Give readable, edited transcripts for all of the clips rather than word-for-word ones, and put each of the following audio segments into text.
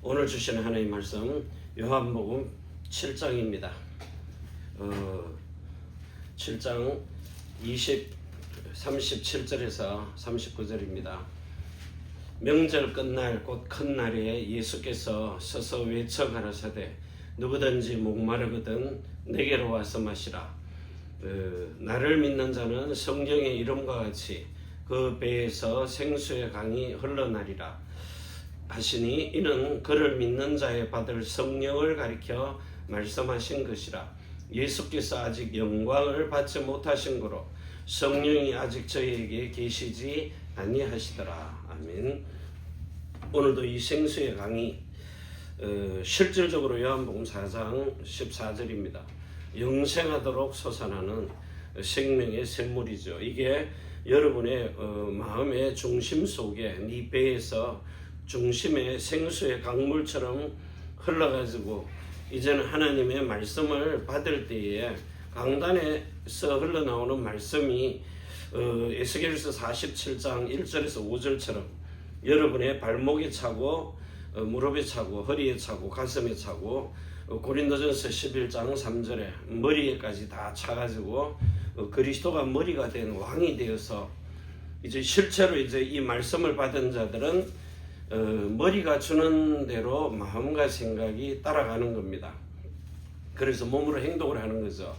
오늘 주시는 하나님의 말씀 요한복음 7장입니다. 7장 37절에서 39절입니다. 명절 끝날 곧 큰 날에 예수께서 서서 외쳐 가라사대 누구든지 목마르거든 내게로 와서 마시라. 나를 믿는 자는 성경의 이름과 같이 그 배에서 생수의 강이 흘러나리라 하시니 이는 그를 믿는 자의 받을 성령을 가리켜 말씀하신 것이라. 예수께서 아직 영광을 받지 못하신 거로 성령이 아직 저희에게 계시지 아니하시더라. 아멘. 오늘도 이 생수의 강이 실질적으로 요한복음 4장 14절입니다. 영생하도록 솟아나는 생명의 샘물이죠. 이게 여러분의 마음의 중심 속에 네 배에서 중심의 생수의 강물처럼 흘러가지고 이제는 하나님의 말씀을 받을 때에 강단에서 흘러나오는 말씀이 에스겔서 47장 1절에서 5절처럼 여러분의 발목에 차고 무릎에 차고 허리에 차고 가슴에 차고 고린도전서 11장 3절에 머리에까지 다 차가지고 그리스도가 머리가 된 왕이 되어서 이제 실제로 이제 이 말씀을 받은 자들은 머리가 주는 대로 마음과 생각이 따라가는 겁니다. 그래서 몸으로 행동을 하는 거죠.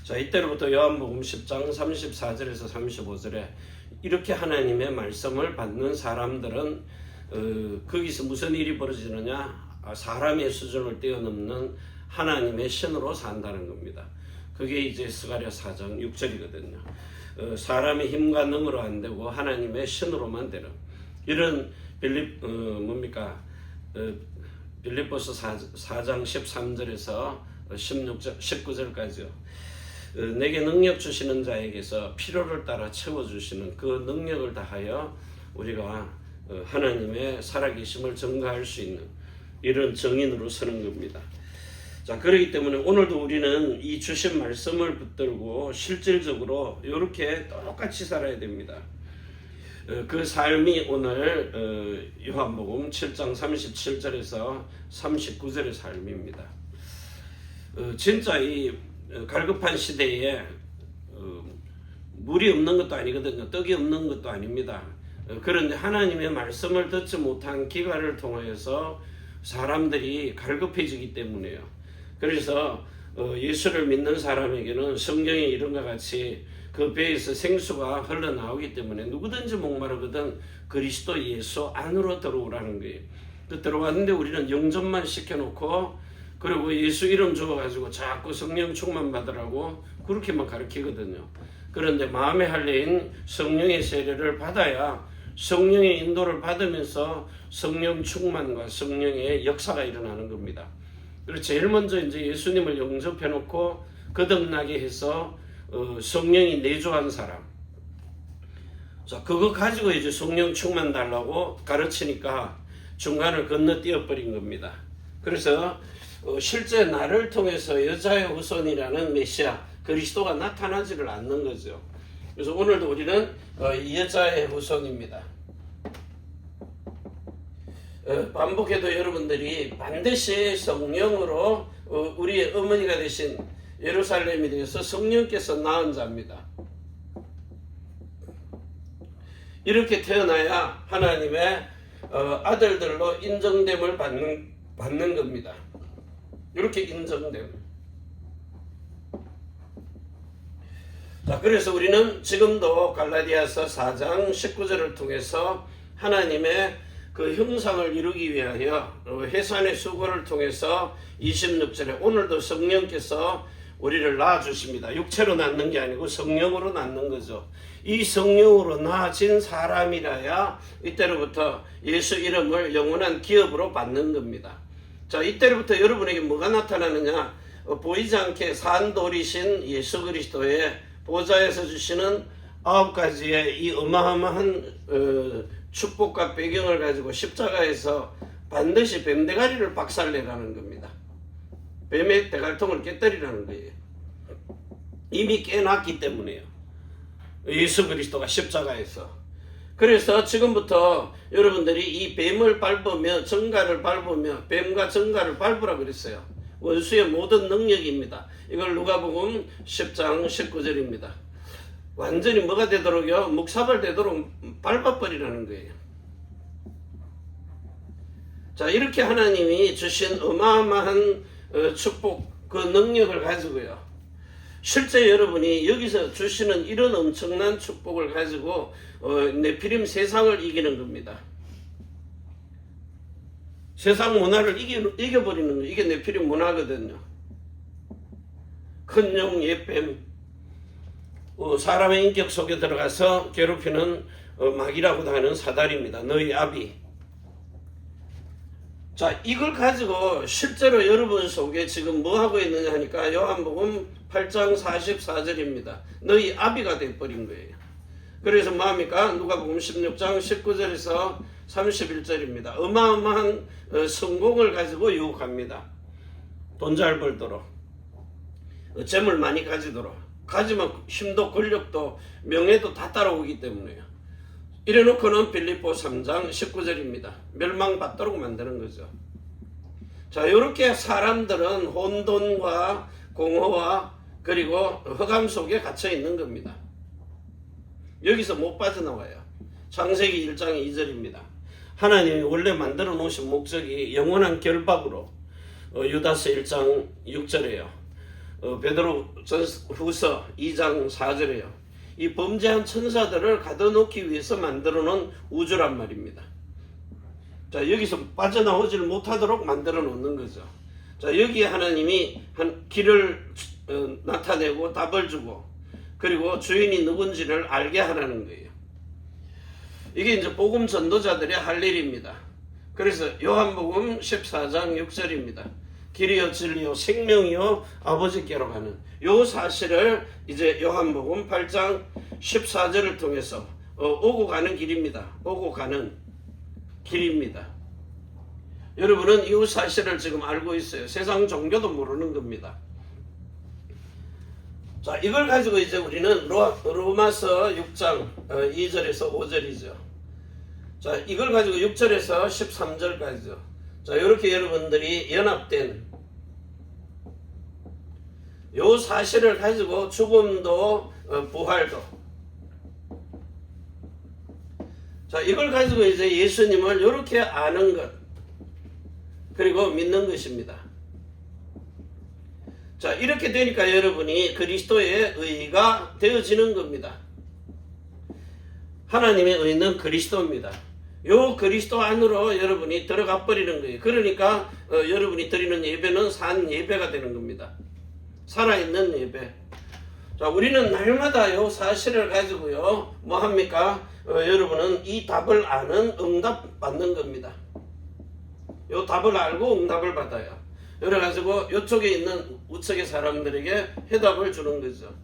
자, 이때로부터 요한복음 10장 34절에서 35절에 이렇게 하나님의 말씀을 받는 사람들은 거기서 무슨 일이 벌어지느냐? 사람의 수준을 뛰어넘는 하나님의 신으로 산다는 겁니다. 그게 이제 스가랴 4장 6절이거든요. 사람의 힘과 능으로 안 되고 하나님의 신으로만 되는 이런 빌립보서 4장 13절에서 19절까지요. 내게 능력 주시는 자에게서 필요를 따라 채워주시는 그 능력을 다하여 우리가 하나님의 살아계심을 증거할 수 있는 이런 증인으로 서는 겁니다. 자, 그렇기 때문에 오늘도 우리는 이 주신 말씀을 붙들고 실질적으로 이렇게 똑같이 살아야 됩니다. 그 삶이 오늘 요한복음 7장 37절에서 39절의 삶입니다. 진짜 이 갈급한 시대에 물이 없는 것도 아니거든요. 떡이 없는 것도 아닙니다. 그런데 하나님의 말씀을 듣지 못한 기간을 통하여서 사람들이 갈급해지기 때문에요. 그래서 예수를 믿는 사람에게는 성경의 이름과 같이 그 배에서 생수가 흘러나오기 때문에 누구든지 목마르거든 그리스도 예수 안으로 들어오라는 거예요. 들어왔는데 우리는 영접만 시켜놓고 그리고 예수 이름 주어가지고 자꾸 성령 충만 받으라고 그렇게만 가르치거든요. 그런데 마음의 할례인 성령의 세례를 받아야 성령의 인도를 받으면서 성령 충만과 성령의 역사가 일어나는 겁니다. 그래서 제일 먼저 이제 예수님을 영접해놓고 거듭나게 해서 성령이 내주한 사람. 자, 그거 가지고 이제 성령 충만 달라고 가르치니까 중간을 건너뛰어 버린 겁니다. 그래서 실제 나를 통해서 여자의 후손이라는 메시아 그리스도가 나타나지를 않는 거죠. 그래서 오늘도 우리는 여자의 후손입니다. 반복해도 여러분들이 반드시 성령으로 우리의 어머니가 되신 예루살렘에 대해서 성령께서 낳은 자입니다. 이렇게 태어나야 하나님의 아들들로 인정됨을 받는 겁니다. 이렇게 인정됨. 자, 그래서 우리는 지금도 갈라디아서 4장 19절을 통해서 하나님의 그 형상을 이루기 위하여 해산의 수고를 통해서 26절에 오늘도 성령께서 우리를 낳아주십니다. 육체로 낳는 게 아니고 성령으로 낳는 거죠. 이 성령으로 낳아진 사람이라야 이때로부터 예수 이름을 영원한 기업으로 받는 겁니다. 자, 이때로부터 여러분에게 뭐가 나타나느냐? 보이지 않게 산돌이신 예수 그리스도의 보좌에서 주시는 9가지의 이 어마어마한 축복과 배경을 가지고 십자가에서 반드시 뱀대가리를 박살내라는 겁니다. 뱀의 대갈통을 깨뜨리라는 거예요. 이미 깨놨기 때문에요. 예수 그리스도가 십자가에서 그래서 지금부터 여러분들이 이 뱀을 밟으며 정갈을 밟으며 뱀과 정갈을 밟으라 그랬어요. 원수의 모든 능력입니다. 이걸 누가복음 10장 19절입니다. 완전히 뭐가 되도록요? 묵사발 되도록 밟아버리라는 거예요. 자, 이렇게 하나님이 주신 어마어마한 축복, 그 능력을 가지고요. 실제 여러분이 여기서 주시는 이런 엄청난 축복을 가지고 네피림 세상을 이기는 겁니다. 세상 문화를 이겨버리는 거예요. 이게 네피림 문화거든요. 큰 용, 옛뱀, 사람의 인격 속에 들어가서 괴롭히는 마귀라고도 하는 사단입니다. 너희 아비. 자, 이걸 가지고 실제로 여러분 속에 지금 뭐 하고 있느냐 하니까 요한복음 8장 44절입니다. 너희 아비가 돼버린 거예요. 그래서 뭐합니까? 누가복음 16장 19절에서 31절입니다. 어마어마한 성공을 가지고 유혹합니다. 돈 잘 벌도록, 재물 많이 가지도록, 가지면 힘도 권력도 명예도 다 따라오기 때문에요. 이래놓고는 빌립보 3장 19절입니다. 멸망받도록 만드는 거죠. 자, 이렇게 사람들은 혼돈과 공허와 그리고 흑암 속에 갇혀 있는 겁니다. 여기서 못 빠져나와요. 창세기 1장 2절입니다. 하나님이 원래 만들어 놓으신 목적이 영원한 결박으로 유다서 1장 6절에요. 베드로 후서 2장 4절에요. 이 범죄한 천사들을 가둬놓기 위해서 만들어 놓은 우주란 말입니다. 자, 여기서 빠져나오질 못하도록 만들어 놓는 거죠. 자, 여기에 하나님이 한 길을 나타내고 답을 주고 그리고 주인이 누군지를 알게 하라는 거예요. 이게 이제 복음 전도자들의 할 일입니다. 그래서 요한복음 14장 6절입니다. 길이요 진리요 생명이요 아버지께로 가는 요 사실을 이제 요한복음 8장 14절을 통해서 오고 가는 길입니다. 오고 가는 길입니다. 여러분은 이 사실을 지금 알고 있어요. 세상 종교도 모르는 겁니다. 자, 이걸 가지고 이제 우리는 로마서 6장 2절에서 5절이죠. 자, 이걸 가지고 6절에서 13절까지죠. 자, 이렇게 여러분들이 연합된 요 사실을 가지고 죽음도 부활도, 자, 이걸 가지고 이제 예수님을 이렇게 아는 것 그리고 믿는 것입니다. 자, 이렇게 되니까 여러분이 그리스도의 의가 되어지는 겁니다. 하나님의 의는 그리스도입니다. 요 그리스도 안으로 여러분이 들어가 버리는 거예요. 그러니까 여러분이 드리는 예배는 산 예배가 되는 겁니다. 살아있는 예배. 자, 우리는 날마다 요 사실을 가지고요 뭐 합니까? 여러분은 이 답을 아는 응답 받는 겁니다. 요 답을 알고 응답을 받아요. 그래가지고 요쪽에 있는 우측의 사람들에게 해답을 주는 거죠.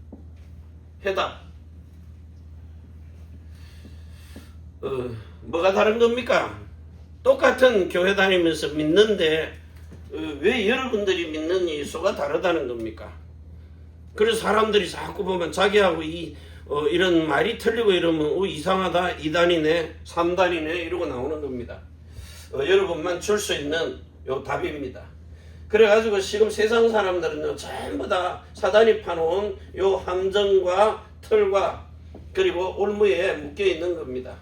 해답. 뭐가 다른 겁니까? 똑같은 교회 다니면서 믿는데 왜 여러분들이 믿는 예수가 다르다는 겁니까? 그래서 사람들이 자꾸 보면 자기하고 이런 말이 틀리고 이러면 이상하다, 2단이네 3단이네 이러고 나오는 겁니다. 여러분만 줄 수 있는 요 답입니다. 그래가지고 지금 세상 사람들은요 전부 다 사단이 파놓은 요 함정과 틀과 그리고 올무에 묶여 있는 겁니다.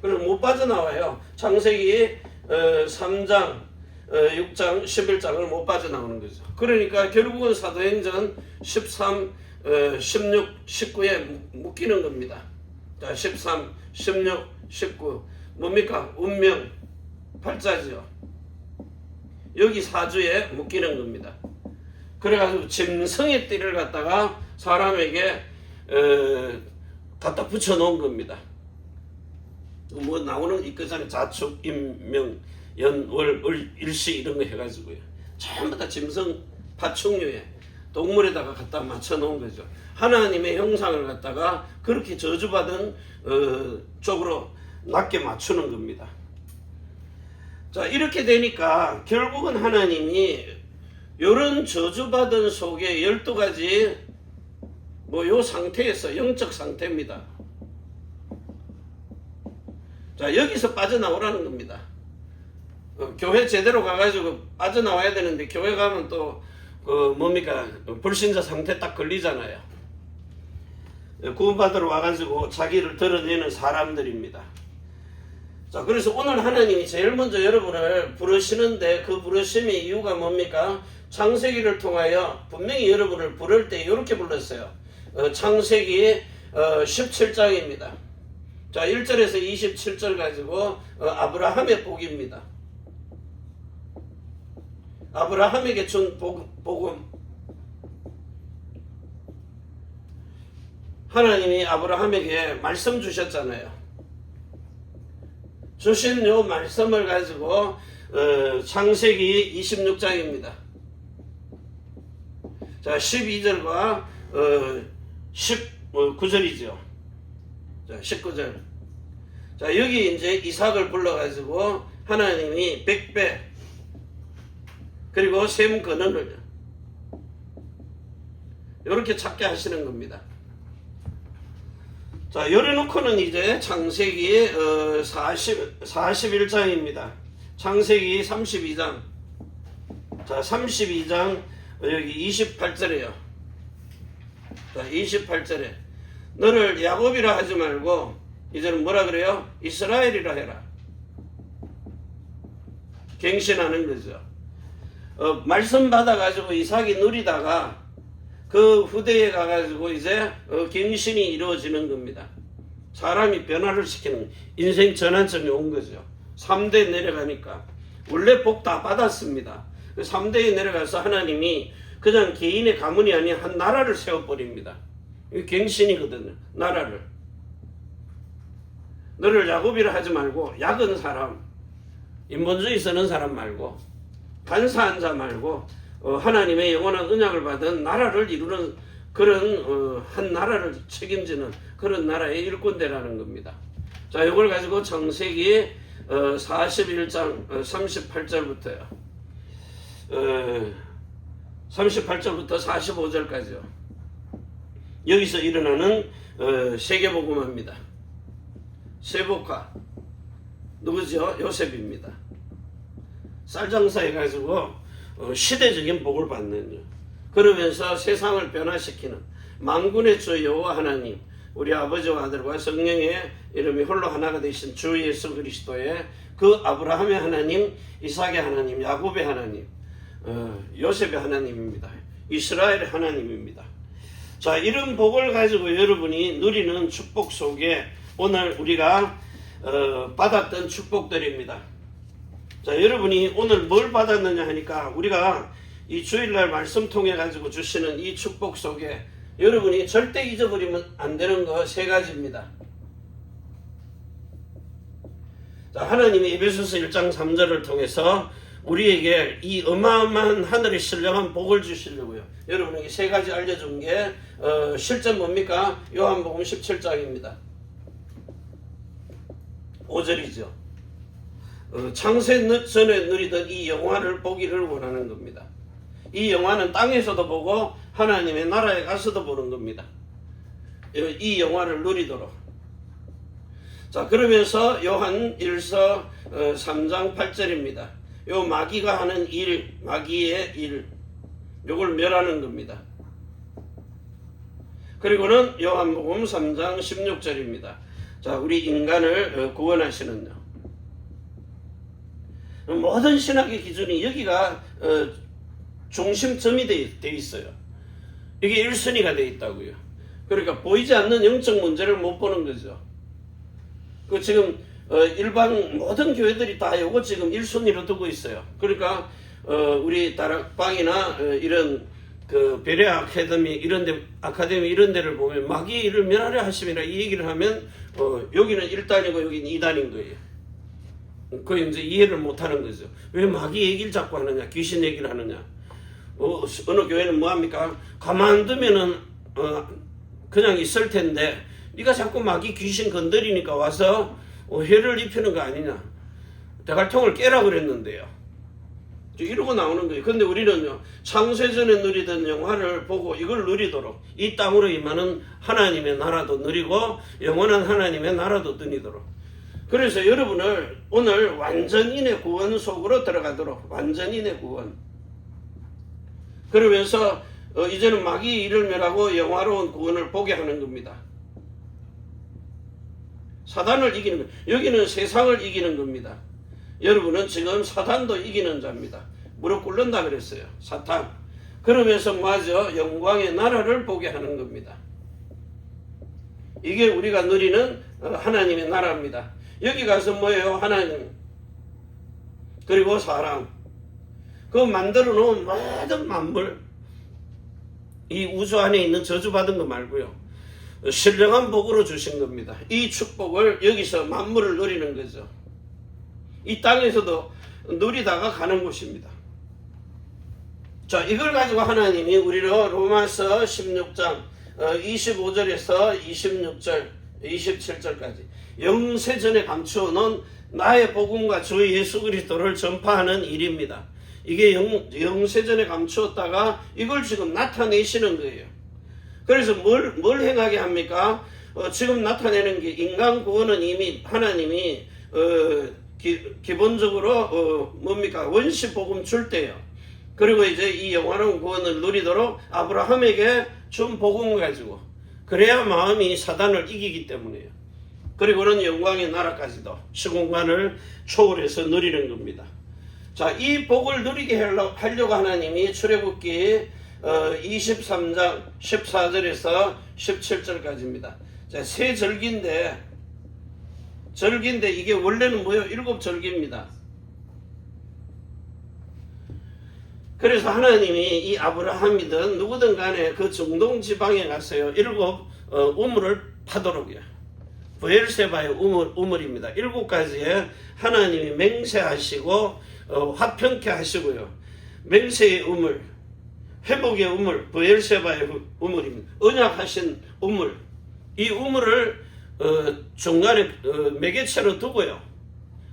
그래서 못 빠져나와요. 창세기 3장 6장 11장을 못 빠져나오는 거죠. 그러니까 결국은 사도행전 13 16 19에 묶이는 겁니다. 자, 13 16 19 뭡니까? 운명 팔자죠. 여기 사주에 묶이는 겁니다. 그래가지고 짐승의 띠를 갖다가 사람에게 갖다 붙여 놓은 겁니다. 뭐 나오는 이거잖아요. 자축, 임명, 연, 월, 일시 이런 거 해가지고요. 전부 다 짐승 파충류에 동물에다가 갖다 맞춰 놓은 거죠. 하나님의 형상을 갖다가 그렇게 저주받은 쪽으로 낮게 맞추는 겁니다. 자, 이렇게 되니까 결국은 하나님이 이런 저주받은 속에 12가지 요 상태에서 영적 상태입니다. 자, 여기서 빠져나오라는 겁니다. 교회 제대로 가가지고 빠져나와야 되는데 교회 가면 또 뭡니까 불신자 상태 딱 걸리잖아요. 구원받으러 와가지고 자기를 드러내는 사람들입니다. 자, 그래서 오늘 하나님이 제일 먼저 여러분을 부르시는데 그 부르심의 이유가 뭡니까? 창세기를 통하여 분명히 여러분을 부를 때 이렇게 불렀어요. 창세기 17장입니다. 자, 1절에서 27절 가지고 아브라함의 복입니다. 아브라함에게 준 복음. 하나님이 아브라함에게 말씀 주셨잖아요. 주신 요 말씀을 가지고 창세기 26장입니다. 자, 12절과 19절이죠. 자, 19절. 자, 여기 이제 이삭을 불러가지고 하나님이 100배 그리고 셈 근원을 이렇게 찾게 하시는 겁니다. 자, 열어놓고는 이제 창세기 41장입니다. 창세기 32장. 자, 32장 여기 28절이에요. 자, 28절에 너를 야곱이라 하지 말고 이제는 뭐라 그래요? 이스라엘이라 해라. 갱신하는 거죠. 말씀 받아가지고 이삭이 누리다가 그 후대에 가가지고 이제 갱신이 이루어지는 겁니다. 사람이 변화를 시키는 인생 전환점이 온 거죠. 3대 내려가니까 원래 복 다 받았습니다. 3대에 내려가서 하나님이 그냥 개인의 가문이 아닌 한 나라를 세워버립니다. 이게 갱신이거든요. 나라를. 너를 야곱이라 하지 말고 약은 사람, 인본주의 쓰는 사람 말고 간사한 자 말고 하나님의 영원한 언약을 받은 나라를 이루는 그런 한 나라를 책임지는 그런 나라의 일꾼대라는 겁니다. 자, 이걸 가지고 창세기 41장 38절부터요. 38절부터 45절까지요. 여기서 일어나는 세계복음화입니다. 세복화. 누구죠? 요셉입니다. 쌀장사 해가지고 시대적인 복을 받는, 그러면서 세상을 변화시키는 만군의 주 여호와 하나님, 우리 아버지와 아들과 성령의 이름이 홀로 하나가 되신 주 예수 그리스도의 그 아브라함의 하나님, 이삭의 하나님, 야곱의 하나님, 요셉의 하나님입니다. 이스라엘의 하나님입니다. 자, 이런 복을 가지고 여러분이 누리는 축복 속에 오늘 우리가 받았던 축복들입니다. 자, 여러분이 오늘 뭘 받았느냐 하니까 우리가 이 주일날 말씀 통해 가지고 주시는 이 축복 속에 여러분이 절대 잊어버리면 안 되는 거 3가지입니다. 자, 하나님이 에베소서 1장 3절을 통해서 우리에게 이 어마어마한 하늘의 신령한 복을 주시려고요. 여러분에게 3가지 알려준 게 실전 뭡니까? 요한복음 17장입니다. 5절이죠. 창세 전에 누리던 이 영화를 보기를 원하는 겁니다. 이 영화는 땅에서도 보고 하나님의 나라에 가서도 보는 겁니다. 이 영화를 누리도록. 자, 그러면서 요한 1서 3장 8절입니다. 요 마귀가 하는 일, 마귀의 일, 요걸 멸하는 겁니다. 그리고는 요한복음 3장 16절입니다. 자, 우리 인간을 구원하시는요. 모든 신학의 기준이 여기가 중심점이 돼 있어요. 이게 1순위가 돼 있다고요. 그러니까 보이지 않는 영적 문제를 못 보는 거죠. 그 지금 일반 모든 교회들이 다 이거 지금 1순위로 두고 있어요. 그러니까 우리 다락방이나 이런 그 베레 아카데미 이런 데를 보면 마귀를 멸하려 하심이라 이 얘기를 하면 여기는 1단이고 여기는 2단인 거예요. 그 이제 이해를 못 하는 거죠. 왜 마귀 얘기를 자꾸 하느냐, 귀신 얘기를 하느냐. 어느 교회는 뭐 합니까? 가만두면은 그냥 있을 텐데 네가 자꾸 마귀 귀신 건드리니까 와서 해를 입히는 거 아니냐. 대갈통을 깨라 그랬는데요. 이러고 나오는 거예요. 근데 우리는요, 창세전에 누리던 영화를 보고 이걸 누리도록, 이 땅으로 임하는 하나님의 나라도 누리고 영원한 하나님의 나라도 누리도록. 그래서 여러분을 오늘 완전인의 구원 속으로 들어가도록, 완전인의 구원. 그러면서 이제는 마귀의 일을 멸하고 영화로운 구원을 보게 하는 겁니다. 사단을 이기는 것. 여기는 세상을 이기는 겁니다. 여러분은 지금 사단도 이기는 자입니다. 무릎 꿇는다 그랬어요. 사탄. 그러면서 마저 영광의 나라를 보게 하는 겁니다. 이게 우리가 누리는 하나님의 나라입니다. 여기 가서 뭐예요? 하나님. 그리고 사람. 그 만들어 놓은 모든 만물. 이 우주 안에 있는 저주받은 거 말고요. 신령한 복으로 주신 겁니다. 이 축복을 여기서 만물을 누리는 거죠. 이 땅에서도 누리다가 가는 곳입니다. 자, 이걸 가지고 하나님이 우리를 로마서 16장 25절에서 26절, 27절까지 영세전에 감추어 놓은 나의 복음과 주 예수 그리스도를 전파하는 일입니다. 이게 영세전에 감추었다가 이걸 지금 나타내시는 거예요. 그래서 뭘 행하게 합니까? 지금 나타내는 게 인간 구원은 이미 하나님이 기본적으로 뭡니까? 원시 복음 줄 때요. 그리고 이제 이 영원한 구원을 누리도록 아브라함에게 준 복음을 가지고 그래야 마음이 사단을 이기기 때문이에요. 그리고는 영광의 나라까지도 시공간을 초월해서 누리는 겁니다. 자, 이 복을 누리게 하려고 하나님이 출애굽기 23장 14절에서 17절까지입니다. 자, 세 절기인데 이게 원래는 뭐예요? 7절기입니다. 그래서 하나님이 이 아브라함이든 누구든 간에 그 중동 지방에 가서요. 7 우물을 파도록이요. 브엘세바의 우물입니다. 7가지의 하나님이 맹세하시고 화평케 하시고요. 맹세의 우물, 회복의 우물, 브엘세바의 우물입니다. 언약하신 우물. 이 우물을 중간에 매개체로 두고요.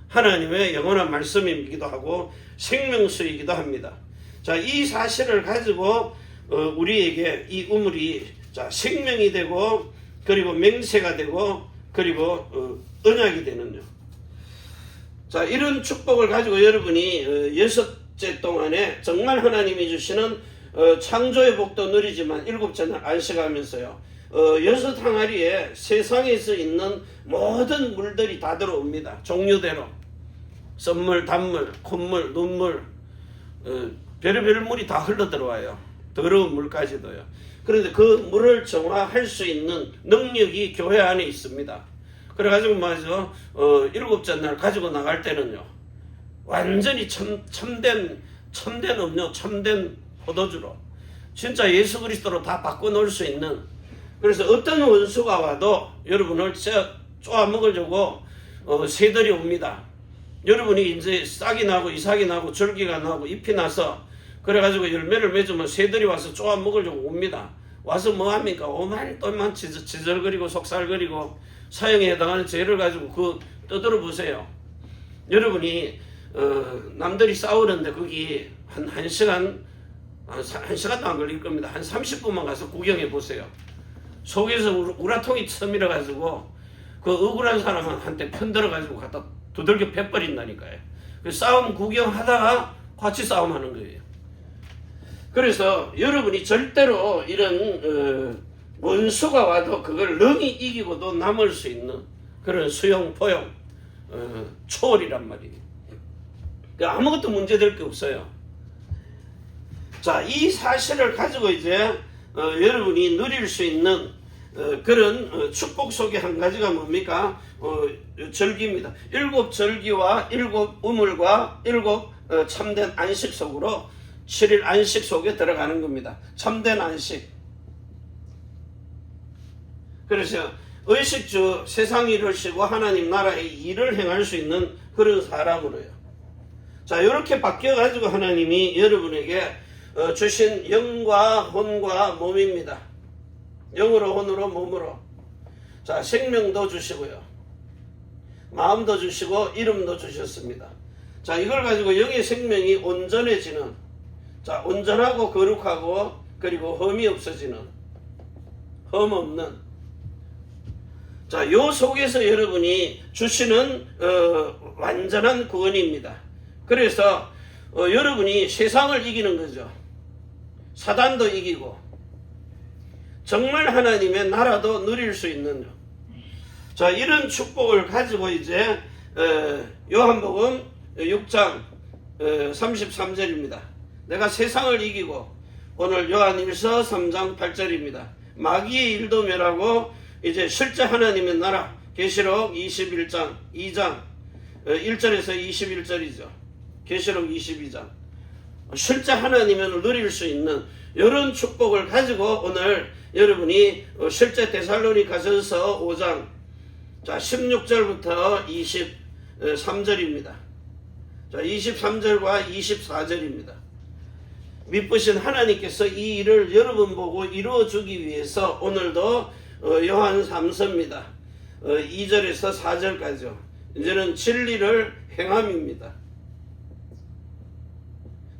하나님의 영원한 말씀이기도 하고 생명수이기도 합니다. 자, 이 사실을 가지고 우리에게 이 우물이 자, 생명이 되고 그리고 맹세가 되고 그리고 언약이 되는요. 자, 이런 축복을 가지고 여러분이 6째 동안에 정말 하나님이 주시는 창조의 복도 누리지만 7째 안식하면서요. 6 항아리에 세상에서 있는 모든 물들이 다 들어옵니다. 종류대로. 썬물, 단물, 콧물, 눈물, 별의별 물이 다 흘러 들어와요. 더러운 물까지도요. 그런데 그 물을 정화할 수 있는 능력이 교회 안에 있습니다. 그래가지고 맞아 7째 날 가지고 나갈 때는요. 완전히 참된 음료, 참된 포도주로 진짜 예수 그리스도로 다 바꿔놓을 수 있는. 그래서 어떤 원수가 와도 여러분을 쪼아 먹으려고 새들이 옵니다. 여러분이 이제 싹이 나고 이삭이 나고 줄기가 나고 잎이 나서 그래가지고 열매를 맺으면 새들이 와서 쪼아 먹으려고 옵니다. 와서 뭐합니까? 오만 지절거리고 속살거리고 사형에 해당하는 죄를 가지고 그 떠들어 보세요. 여러분이 남들이 싸우는데 거기 한 시간도 안 걸릴 겁니다. 한 30분만 가서 구경해 보세요. 속에서 우라통이 쳐밀어 가지고 그 억울한 사람한테 편들어 가지고 갖다 두들겨 패버린다니까요. 그 싸움 구경하다가 같이 싸움하는 거예요. 그래서 여러분이 절대로 이런 원수가 와도 그걸 능히 이기고도 남을 수 있는 그런 수용, 포용, 초월이란 말이에요. 그러니까 아무것도 문제될 게 없어요. 자, 이 사실을 가지고 이제 여러분이 누릴 수 있는 그런 축복 속의 한 가지가 뭡니까? 절기입니다. 7절기와 7 우물과 7 참된 안식 속으로 7일 안식 속에 들어가는 겁니다. 참된 안식. 그래서 의식주 세상 일을 쉬고 하나님 나라의 일을 행할 수 있는 그런 사람으로요. 자, 이렇게 바뀌어가지고 하나님이 여러분에게 주신 영과 혼과 몸입니다. 영으로 혼으로 몸으로. 자, 생명도 주시고요. 마음도 주시고 이름도 주셨습니다. 자, 이걸 가지고 영의 생명이 온전해지는, 자, 온전하고 거룩하고 그리고 흠이 없어지는, 흠 없는. 자, 요 속에서 여러분이 주시는 완전한 구원입니다. 그래서 여러분이 세상을 이기는 거죠. 사단도 이기고 정말 하나님의 나라도 누릴 수 있는, 자, 이런 축복을 가지고 이제 요한복음 6장 33절입니다. 내가 세상을 이기고, 오늘 요한일서 3장 8절입니다. 마귀의 일도 멸하고 이제 실제 하나님의 나라, 계시록 21장 2장 1절에서 21절이죠. 계시록 22장. 실제 하나님을 누릴 수 있는 이런 축복을 가지고 오늘 여러분이 실제 데살로니가전서 5장, 자, 16절부터 23절입니다. 자, 23절과 24절입니다. 믿으신 하나님께서 이 일을 여러분 보고 이루어주기 위해서 오늘도 요한 3서입니다. 2절에서 4절까지요. 이제는 진리를 행함입니다.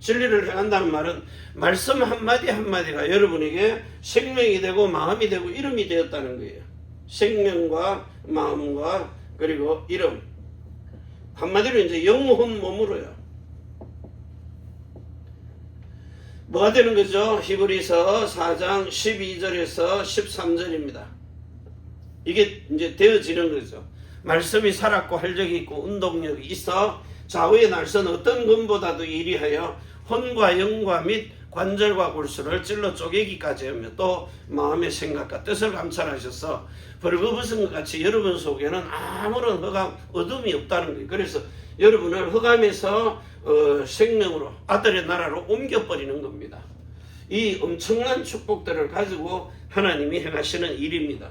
진리를 행한다는 말은 말씀 한마디 한마디가 여러분에게 생명이 되고 마음이 되고 이름이 되었다는 거예요. 생명과 마음과 그리고 이름. 한마디로 이제 영혼 몸으로요. 뭐가 되는 거죠? 히브리서 4장 12절에서 13절입니다. 이게 이제 되어지는 거죠. 말씀이 살았고 활력이 있고 운동력이 있어 좌우의 날선 어떤 검보다도 예리하여 혼과 영과 및 관절과 골수를 찔러 쪼개기까지 하며 또 마음의 생각과 뜻을 감찰하셔서 벌거벗은 것 같이 여러분 속에는 아무런 흑암, 어둠이 없다는 거예요. 그래서 여러분을 흑암에서 생명으로 아들의 나라로 옮겨버리는 겁니다. 이 엄청난 축복들을 가지고 하나님이 행하시는 일입니다.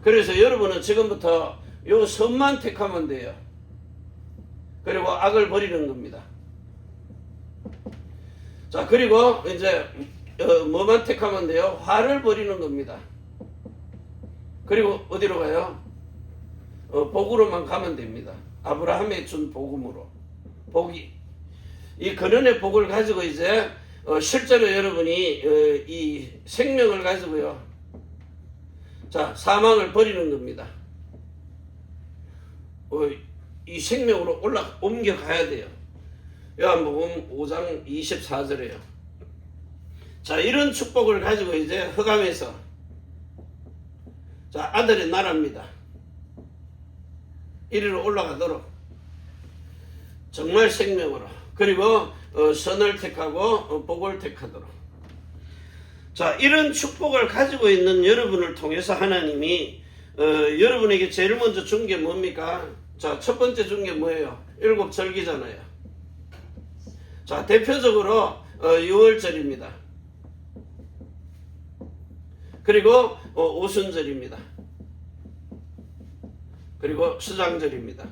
그래서 여러분은 지금부터 요 선만 택하면 돼요. 그리고 악을 버리는 겁니다. 자, 그리고 이제 뭐만 택하면 돼요? 화를 버리는 겁니다. 그리고 어디로 가요? 복으로만 가면 됩니다. 아브라함의 준 복음으로. 복이. 이 근원의 복을 가지고 이제 실제로 여러분이 이 생명을 가지고요. 자, 사망을 버리는 겁니다. 이 생명으로 옮겨가야 돼요. 요한복음 5장 24절에요. 자, 이런 축복을 가지고 이제 흑암에서, 자, 아들의 나라입니다. 이리로 올라가도록 정말 생명으로, 그리고 선을 택하고 복을 택하도록. 자, 이런 축복을 가지고 있는 여러분을 통해서 하나님이 여러분에게 제일 먼저 준 게 뭡니까? 자, 첫 번째 준 게 뭐예요? 7절기잖아요. 자, 대표적으로 6월절입니다. 그리고 오순절입니다. 그리고 수장절입니다.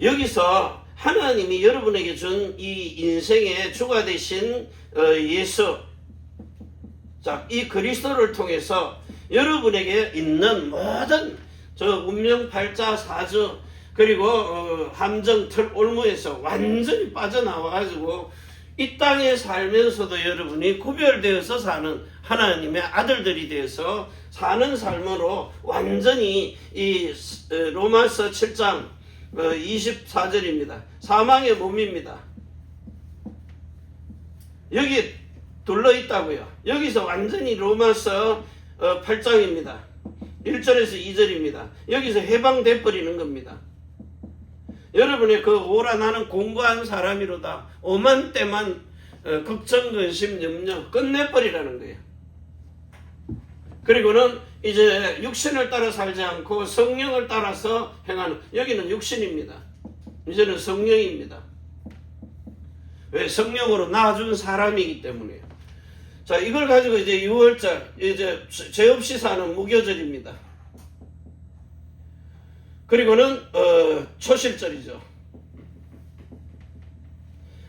여기서 하나님이 여러분에게 준 이 인생의 주가 되신 예수, 자, 이 그리스도를 통해서 여러분에게 있는 모든 저 운명 팔자 사주 그리고 함정 틀 올무에서 완전히 빠져나와 가지고 이 땅에 살면서도 여러분이 구별되어서 사는 하나님의 아들들이 되어서 사는 삶으로 완전히 이 로마서 7장 24절입니다. 사망의 몸입니다. 여기 둘러있다고요. 여기서 완전히 로마서 8장입니다. 1절에서 2절입니다. 여기서 해방돼 버리는 겁니다. 여러분의 그 오라 나는 공고한 사람이로다. 오만 때만 걱정, 근심, 염려 끝내버리라는 거예요. 그리고는 이제 육신을 따라 살지 않고 성령을 따라서 행하는, 여기는 육신입니다. 이제는 성령입니다. 왜? 성령으로 낳아준 사람이기 때문에요. 자, 이걸 가지고 이제 6월절, 이제 죄 없이 사는 무교절입니다. 그리고는 초실절이죠.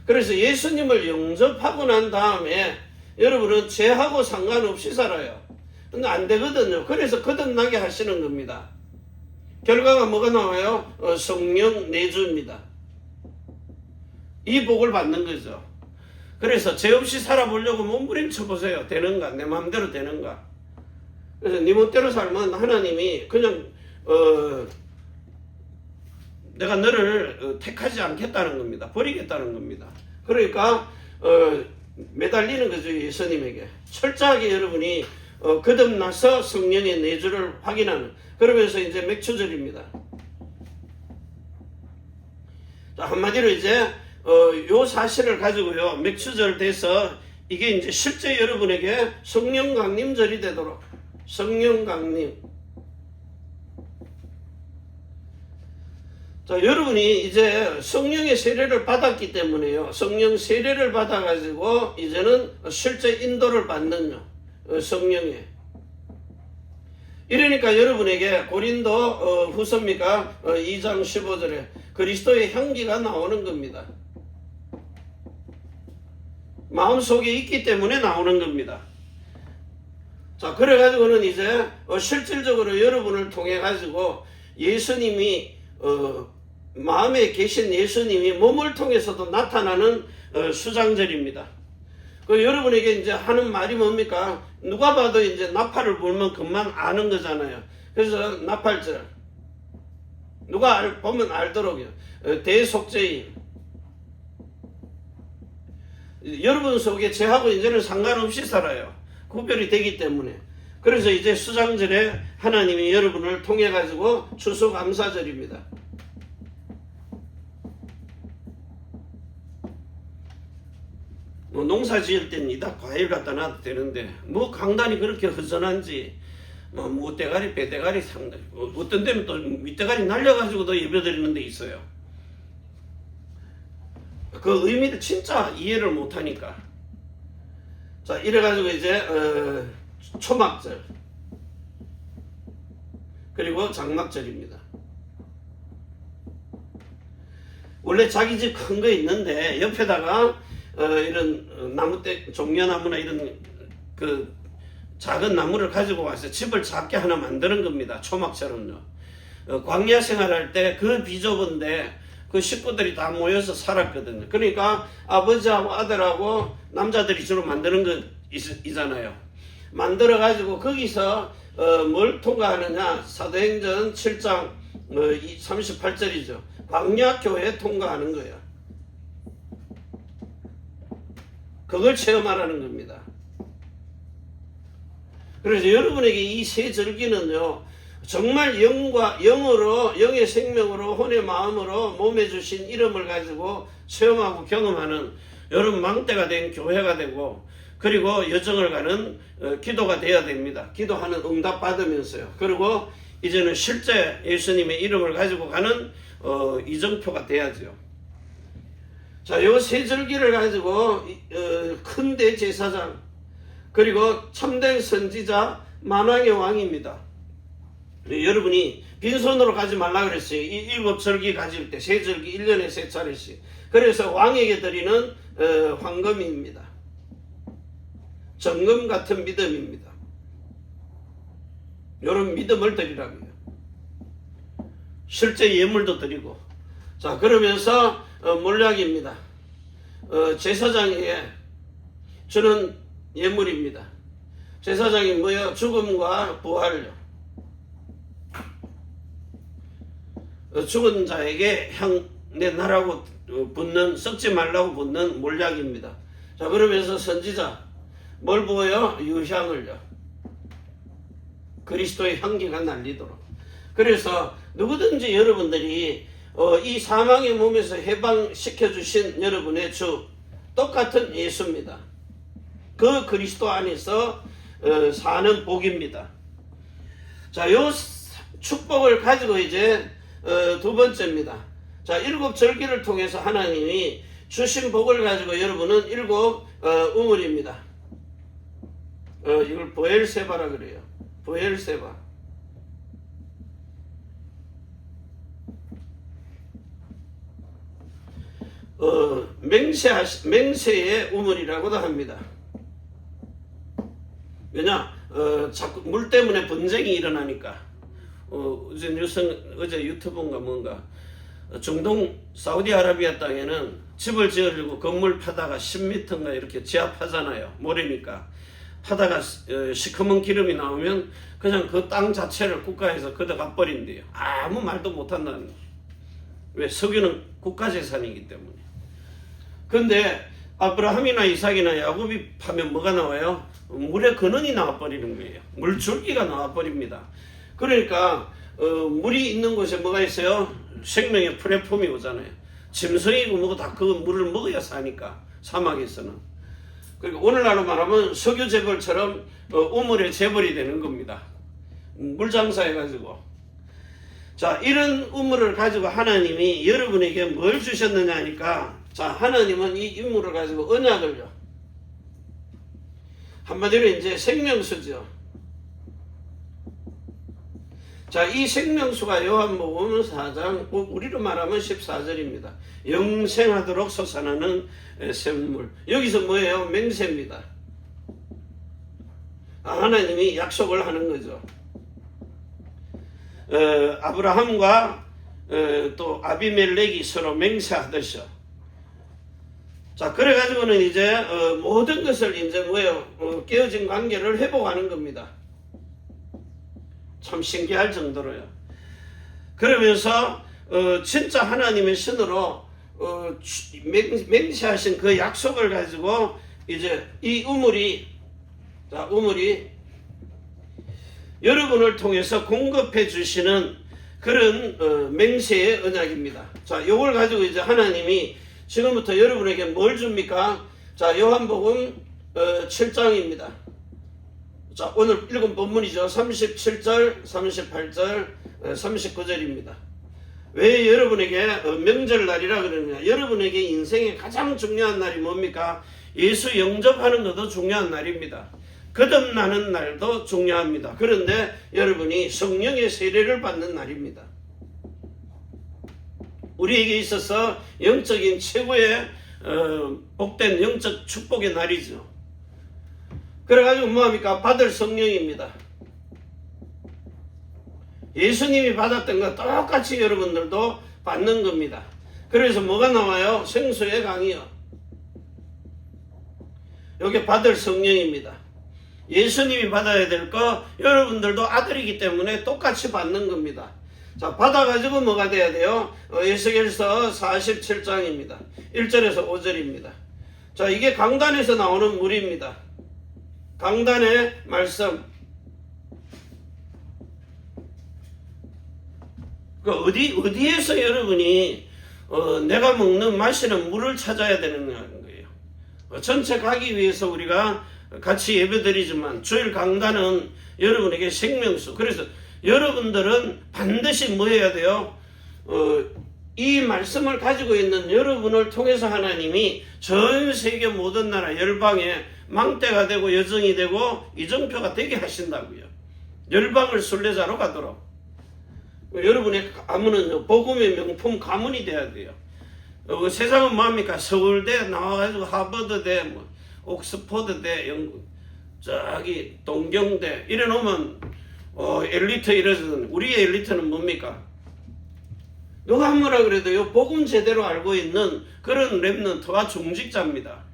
그래서 예수님을 영접하고 난 다음에 여러분은 죄하고 상관없이 살아요. 근데 안 되거든요. 그래서 거듭나게 하시는 겁니다. 결과가 뭐가 나와요? 성령 내주입니다. 이 복을 받는 거죠. 그래서 죄 없이 살아보려고 몸부림쳐 보세요. 되는가? 내 마음대로 되는가? 그래서 네 멋대로 살면 하나님이 그냥 내가 너를 택하지 않겠다는 겁니다. 버리겠다는 겁니다. 그러니까 매달리는 거죠. 예수님에게. 철저하게 여러분이 거듭나서 성령의 내주를 확인하는, 그러면서 이제 맥추절입니다. 자, 한마디로 이제 요 사실을 가지고요, 맥추절 돼서 이게 이제 실제 여러분에게 성령 강림절이 되도록, 성령 강림. 자, 여러분이 이제 성령의 세례를 받았기 때문에요. 성령 세례를 받아가지고 이제는 실제 인도를 받는 성령의. 이러니까 여러분에게 고린도 후서입니까? 2장 15절에 그리스도의 향기가 나오는 겁니다. 마음속에 있기 때문에 나오는 겁니다. 자, 그래가지고는 이제 실질적으로 여러분을 통해가지고 예수님이 마음에 계신 예수님이 몸을 통해서도 나타나는 수장절입니다. 그 여러분에게 이제 하는 말이 뭡니까? 누가 봐도 이제 나팔을 불면 금방 아는 거잖아요. 그래서 나팔절. 누가 보면 알도록요. 대속죄일. 여러분 속에 죄하고 이제는 상관없이 살아요. 구별이 되기 때문에. 그래서 이제 수장절에 하나님이 여러분을 통해 가지고 추수감사절입니다. 농사 지을 때는 이다 과일 갖다 놔도 되는데 뭐 강단이 그렇게 허전한지 뭐 무대가리 배대가리 상대 어떤 데는 또 밑대가리 날려가지고도 예배드리는 데 있어요. 그 의미를 진짜 이해를 못하니까. 자, 이래가지고 이제 초막절 그리고 장막절입니다. 원래 자기 집 큰 거 있는데 옆에다가 이런 나무떼 종려나무나 이런 그 작은 나무를 가지고 와서 집을 작게 하나 만드는 겁니다. 초막처럼요. 광야 생활할 때 그 비좁은데 그 식구들이 다 모여서 살았거든요. 그러니까 아버지하고 아들하고 남자들이 주로 만드는 거 있잖아요. 만들어 가지고 거기서 뭘 통과하느냐? 사도행전 7장 38절이죠. 광야 교회 통과하는 거예요. 그걸 체험하라는 겁니다. 그래서 여러분에게 이 세 절기는요, 정말 영으로, 영의 생명으로, 혼의 마음으로 몸에 주신 이름을 가지고 체험하고 경험하는 여러분 망대가 된 교회가 되고, 그리고 여정을 가는 기도가 돼야 됩니다. 기도하는 응답 받으면서요. 그리고 이제는 실제 예수님의 이름을 가지고 가는 이정표가 돼야죠. 자, 요 세 절기를 가지고 큰 대제사장 그리고 참된 선지자 만왕의 왕입니다. 여러분이 빈손으로 가지 말라 그랬어요. 이 7절기 가질 때 세 절기 1년에 3차례씩. 그래서 왕에게 드리는 황금입니다. 정금 같은 믿음입니다. 이런 믿음을 드리라고요. 실제 예물도 드리고. 자, 그러면서 몰약입니다. 제사장에게 주는 예물입니다. 제사장이 뭐예요? 죽음과 부활요. 죽은 자에게 내 나라고 붓는, 썩지 말라고 붓는 몰약입니다. 자, 그러면서 선지자 뭘 부어요? 유향을요. 그리스도의 향기가 날리도록. 그래서 누구든지 여러분들이 이 사망의 몸에서 해방시켜 주신 여러분의 주 똑같은 예수입니다. 그 그리스도 안에서 사는 복입니다. 자, 요 축복을 가지고 이제 두 번째입니다. 자, 7절기를 통해서 하나님이 주신 복을 가지고 여러분은 7 우물입니다. 이걸 보엘세바라 그래요. 보엘세바. 맹세의 우물이라고도 합니다. 왜냐? 자꾸 물 때문에 분쟁이 일어나니까. 어제 유튜브인가 뭔가 중동 사우디아라비아 땅에는 집을 지으려고 건물 파다가 10m인가 이렇게 지하파잖아요. 모래니까 하다가 시커먼 기름이 나오면 그냥 그 땅 자체를 국가에서 걷어가 버린대요. 아무 말도 못 한다는 거예요. 왜? 석유는 국가재산이기 때문에. 근데 아브라함이나 이삭이나 야곱이 파면 뭐가 나와요? 물의 근원이 나와버리는 거예요. 물줄기가 나와버립니다. 그러니까 물이 있는 곳에 뭐가 있어요? 생명의 플랫폼이 오잖아요. 짐승이고 뭐고 다 그 물을 먹어야 사니까, 사막에서는. 그리고 오늘날로 말하면 석유 재벌처럼 우물의 재벌이 되는 겁니다. 물 장사해가지고. 자, 이런 우물을 가지고 하나님이 여러분에게 뭘 주셨느냐 하니까, 자, 하나님은 이 우물을 가지고 언약을요. 한마디로 이제 생명수죠. 자, 이 생명수가 요한복음 4장, 우리로 말하면 14절입니다. 영생하도록 솟아나는 샘물. 여기서 뭐예요? 맹세입니다. 하나님이 약속을 하는 거죠. 아브라함과 또 아비멜렉이 서로 맹세하듯이. 자, 그래가지고는 이제 모든 것을 이제 뭐예요? 깨어진 관계를 회복하는 겁니다. 참 신기할 정도로요. 그러면서 진짜 하나님의 신으로 맹세하신 그 약속을 가지고 이제 이 우물이 여러분을 통해서 공급해 주시는 그런 맹세의 언약입니다. 자, 요걸 가지고 이제 하나님이 지금부터 여러분에게 뭘 줍니까? 자, 요한복음 7장입니다. 자, 오늘 읽은 본문이죠. 37절, 38절, 39절입니다. 왜 여러분에게 명절날이라 그러느냐? 여러분에게 인생의 가장 중요한 날이 뭡니까? 예수 영접하는 것도 중요한 날입니다. 거듭나는 날도 중요합니다. 그런데 여러분이 성령의 세례를 받는 날입니다. 우리에게 있어서 영적인 최고의 복된 영적 축복의 날이죠. 그래가지고 뭐합니까? 받을 성령입니다. 예수님이 받았던 것 똑같이 여러분들도 받는 겁니다. 그래서 뭐가 나와요? 생수의 강이요. 여기 받을 성령입니다. 예수님이 받아야 될 거 여러분들도 아들이기 때문에 똑같이 받는 겁니다. 자, 받아가지고 뭐가 돼야 돼요? 에스겔서 47장입니다. 1절에서 5절입니다. 자, 이게 강단에서 나오는 물입니다. 강단의 말씀. 어디에서 여러분이 내가 먹는 마시는 물을 찾아야 되는 거예요. 전체 가기 위해서 우리가 같이 예배드리지만 주일 강단은 여러분에게 생명수. 그래서 여러분들은 반드시 뭐 해야 돼요? 이 말씀을 가지고 있는 여러분을 통해서 하나님이 전 세계 모든 나라 열방에 망대가 되고 여정이 되고 이정표가 되게 하신다고요. 열방을 순례자로 가도록. 여러분의 가문은 복음의 명품 가문이 돼야 돼요. 세상은 뭐합니까? 서울대 나와가지고 하버드대, 뭐 옥스퍼드대, 영국, 저기 동경대 이래 놓으면 엘리트 이러거든. 우리의 엘리트는 뭡니까? 누가 뭐라 그래도요, 복음 제대로 알고 있는 그런 랩런트와 중직자입니다.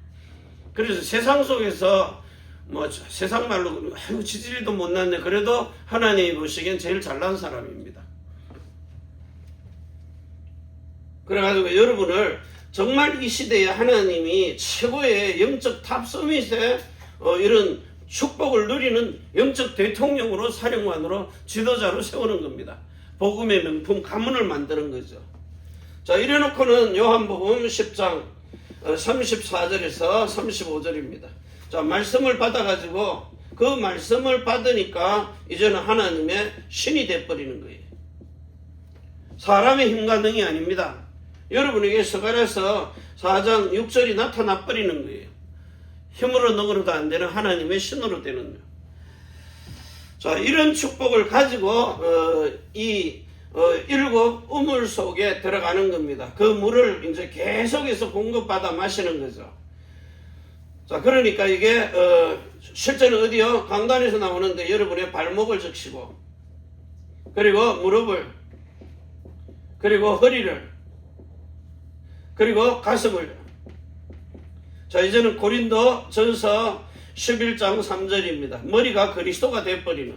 그래서 세상 속에서 뭐 세상 말로 아이고 지질도 못났네 그래도 하나님이 보시기엔 제일 잘난 사람입니다. 그래가지고 여러분을 정말 이 시대에 하나님이 최고의 영적 탑 서밋에 이런 축복을 누리는 영적 대통령으로 사령관으로 지도자로 세우는 겁니다. 복음의 명품 가문을 만드는 거죠. 자, 이래놓고는 요한복음 10장 34절에서 35절입니다. 자, 말씀을 받아가지고 그 말씀을 받으니까 이제는 하나님의 신이 돼버리는 거예요. 사람의 힘과 능이 아닙니다. 여러분에게 스가랴서 4장 6절이 나타나 버리는 거예요. 힘으로 능으로도 안 되는 하나님의 신으로 되는 거예요. 자, 이런 축복을 가지고 일곱 우물 속에 들어가는 겁니다. 그 물을 이제 계속해서 공급받아 마시는 거죠. 자, 그러니까 이게 실제는 어디요? 강단에서 나오는데 여러분의 발목을 적시고, 그리고 무릎을, 그리고 허리를, 그리고 가슴을. 자, 이제는 고린도 전서 11장 3절입니다. 머리가 그리스도가 되어버리는.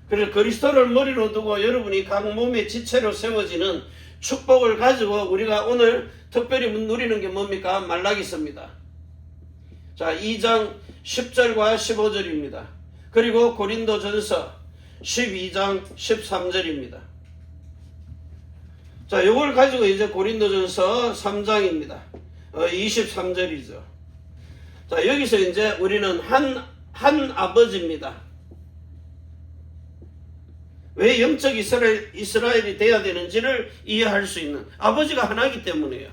그래서 그리스도를 머리로 두고 여러분이 각 몸의 지체로 세워지는 축복을 가지고 우리가 오늘 특별히 누리는 게 뭡니까? 말라기서입니다. 자, 2장 10절과 15절입니다. 그리고 고린도전서 12장 13절입니다. 자, 요걸 가지고 이제 고린도전서 3장입니다. 23절이죠. 자, 여기서 이제 우리는 한 아버지입니다. 왜 영적 이스라엘이 돼야 되는지를 이해할 수 있는 아버지가 하나이기 때문이에요.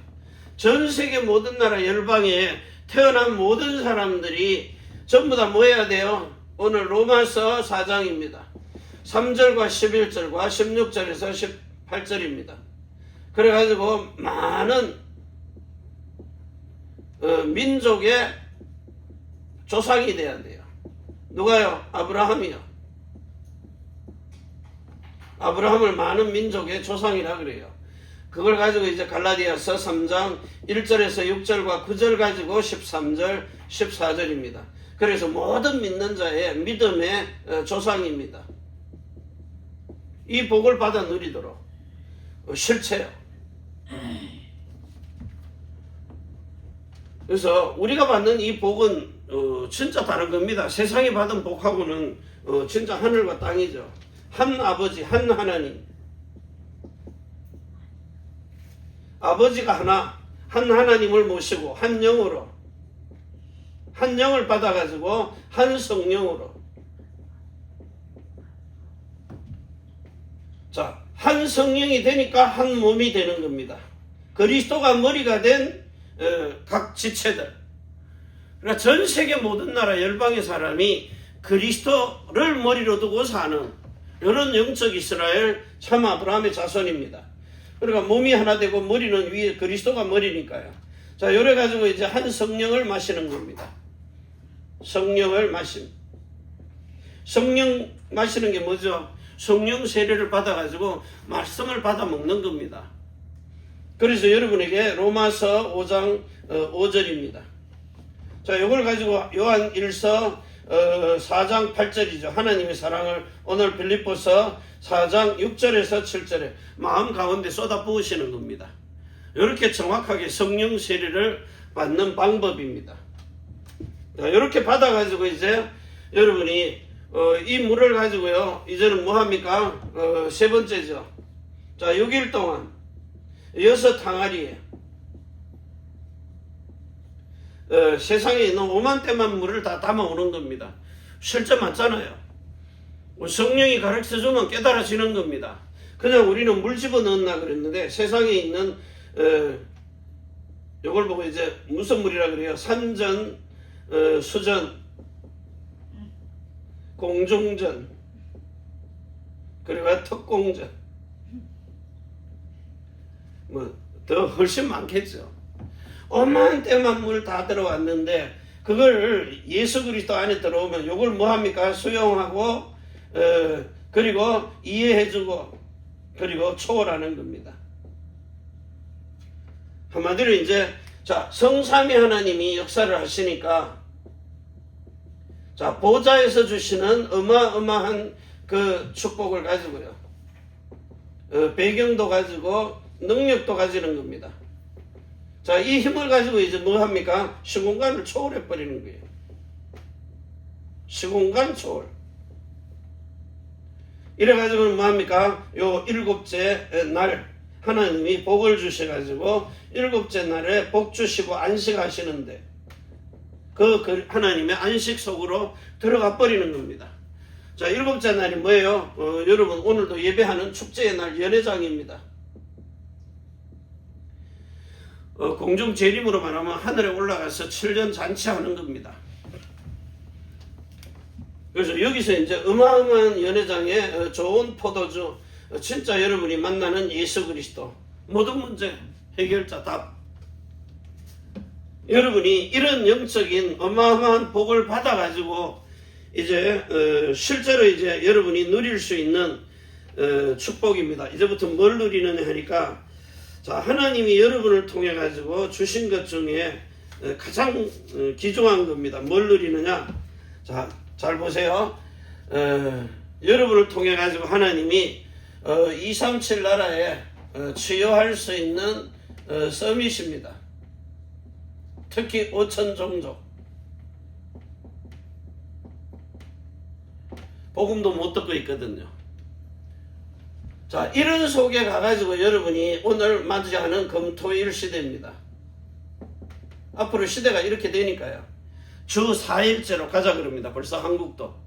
전 세계 모든 나라 열방에 태어난 모든 사람들이 전부 다 뭐 해야 돼요? 오늘 로마서 4장입니다. 3절과 11절과 16절에서 18절입니다. 그래가지고 많은 민족의 조상이 돼야 돼요. 누가요? 아브라함이요. 아브라함을 많은 민족의 조상이라 그래요. 그걸 가지고 이제 갈라디아서 3장 1절에서 6절과 9절 가지고 13절, 14절입니다. 그래서 모든 믿는 자의 믿음의 조상입니다. 이 복을 받아 누리도록 실체요. 그래서 우리가 받는 이 복은 진짜 다른 겁니다. 세상이 받은 복하고는 진짜 하늘과 땅이죠. 한 아버지, 한 하나님. 아버지가 하나, 한 하나님을 모시고 한 영으로, 한 영을 받아가지고 한 성령으로. 자, 한 성령이 되니까 한 몸이 되는 겁니다. 그리스도가 머리가 된 각 지체들. 그러니까 전 세계 모든 나라 열방의 사람이 그리스도를 머리로 두고 사는 이런 영적 이스라엘 참 아브라함의 자손입니다. 그러니까 몸이 하나 되고 머리는 위에 그리스도가 머리니까요. 자, 요래 가지고 이제 한 성령을 마시는 겁니다. 성령을 마심. 성령 마시는 게 뭐죠? 성령 세례를 받아가지고 말씀을 받아 먹는 겁니다. 그래서 여러분에게 로마서 5장 5절입니다. 자, 요걸 가지고 요한 1서 4장 8절이죠. 하나님의 사랑을 오늘 빌립보서 4장 6절에서 7절에 마음 가운데 쏟아 부으시는 겁니다. 이렇게 정확하게 성령 세례를 받는 방법입니다. 자, 이렇게 받아가지고 이제 여러분이 이 물을 가지고요, 이제는 뭐 합니까? 세 번째죠. 자, 6일 동안 6 항아리에 세상에 있는 5만 대만 물을 다 담아오는 겁니다. 실제 맞잖아요. 성령이 가르쳐주면 깨달아지는 겁니다. 그냥 우리는 물 집어넣었나 그랬는데 세상에 있는 이걸 보고 이제 무슨 물이라 그래요? 산전, 수전, 공중전, 그리고 특공전, 뭐 더 훨씬 많겠죠. 5만 대만 물 다 들어왔는데 그걸 예수 그리스도 안에 들어오면 이걸 뭐 합니까? 수용하고 그리고 이해해주고 그리고 초월하는 겁니다. 한마디로 이제 자, 성삼위 하나님이 역사를 하시니까 자, 보좌에서 주시는 어마어마한 그 축복을 가지고요, 배경도 가지고 능력도 가지는 겁니다. 자, 이 힘을 가지고 이제 뭐 합니까? 시공간을 초월해 버리는 거예요. 시공간 초월. 이래가지고는 뭐 합니까? 요 일곱째 날 하나님이 복을 주셔가지고 일곱째 날에 복 주시고 안식하시는데 그 하나님의 안식 속으로 들어가 버리는 겁니다. 자, 일곱째 날이 뭐예요? 여러분 오늘도 예배하는 축제의 날 연회장입니다. 공중 재림으로 말하면 하늘에 올라가서 7년 잔치하는 겁니다. 그래서 여기서 이제 어마어마한 연회장에 좋은 포도주, 진짜 여러분이 만나는 예수 그리스도, 모든 문제 해결자 답. 여러분이 이런 영적인 어마어마한 복을 받아가지고 이제 실제로 이제 여러분이 누릴 수 있는 축복입니다. 이제부터 뭘 누리느냐 하니까 자, 하나님이 여러분을 통해 가지고 주신 것 중에 가장 귀중한 겁니다. 뭘 누리느냐? 자, 잘 보세요. 여러분을 통해 가지고 하나님이 237 나라에 치유할 수 있는 서밋입니다. 특히 5천 종족. 복음도 못 듣고 있거든요. 자, 이런 속에 가가지고 여러분이 오늘 맞이하는 금토일 시대입니다. 앞으로 시대가 이렇게 되니까요. 주 4일째로 가자 그럽니다. 벌써 한국도.